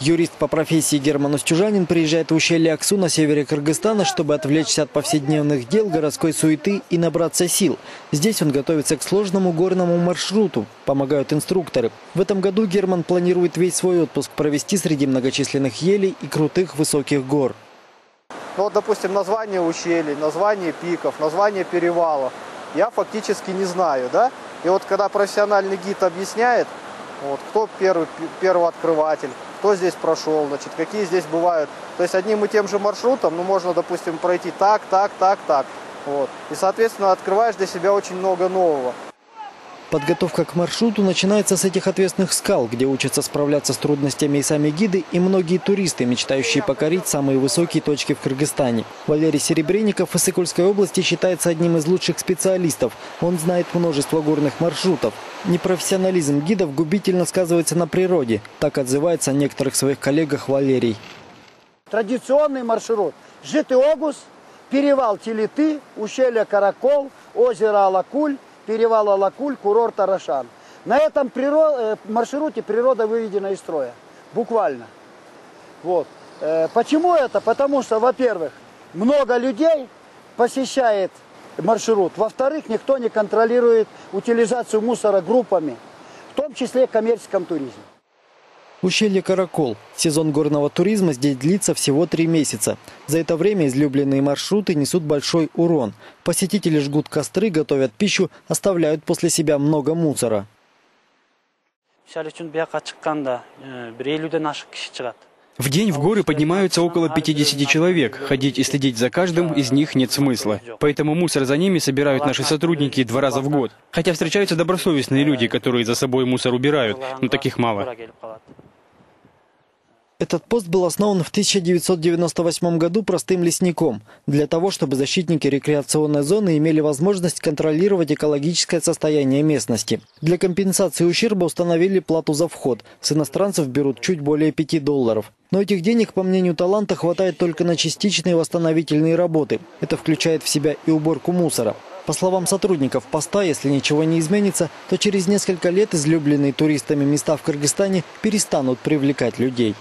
Юрист по профессии Герман Устюжанин приезжает в ущелье Аксу на севере Кыргызстана, чтобы отвлечься от повседневных дел, городской суеты и набраться сил. Здесь он готовится к сложному горному маршруту. Помогают инструкторы. В этом году Герман планирует весь свой отпуск провести среди многочисленных елей и крутых высоких гор. Ну, вот, допустим, название ущелий, название пиков, название перевалов я фактически не знаю, да? И вот когда профессиональный гид объясняет, вот, кто первооткрыватель, кто здесь прошел, значит, какие здесь бывают. То есть одним и тем же маршрутом, ну, можно, допустим, пройти так. Вот. И, соответственно, открываешь для себя очень много нового. Подготовка к маршруту начинается с этих отвесных скал, где учатся справляться с трудностями и сами гиды, и многие туристы, мечтающие покорить самые высокие точки в Кыргызстане. Валерий Серебренников из Сыкульской области считается одним из лучших специалистов. Он знает множество горных маршрутов. Непрофессионализм гидов губительно сказывается на природе. Так отзывается о некоторых своих коллегах Валерий. Традиционный маршрут – Житый-Огус, перевал Телеты, ущелье Каракол, озеро Алакуль, перевал Алакуль, курорт Арашан. На этом маршруте природа выведена из строя. Буквально. Вот. Почему это? Потому что, во-первых, много людей посещает маршрут. Во-вторых, никто не контролирует утилизацию мусора группами, в том числе в коммерческом туризме. Ущелье Каракол. Сезон горного туризма здесь длится всего 3 месяца. За это время излюбленные маршруты несут большой урон. Посетители жгут костры, готовят пищу, оставляют после себя много мусора. В день в горы поднимаются около 50 человек. Ходить и следить за каждым из них нет смысла. Поэтому мусор за ними собирают наши сотрудники 2 раза в год. Хотя встречаются добросовестные люди, которые за собой мусор убирают, но таких мало. Этот пост был основан в 1998 году простым лесником, для того, чтобы защитники рекреационной зоны имели возможность контролировать экологическое состояние местности. Для компенсации ущерба установили плату за вход. С иностранцев берут чуть более $5. Но этих денег, по мнению таланта, хватает только на частичные восстановительные работы. Это включает в себя и уборку мусора. По словам сотрудников поста, если ничего не изменится, то через несколько лет излюбленные туристами места в Кыргызстане перестанут привлекать людей.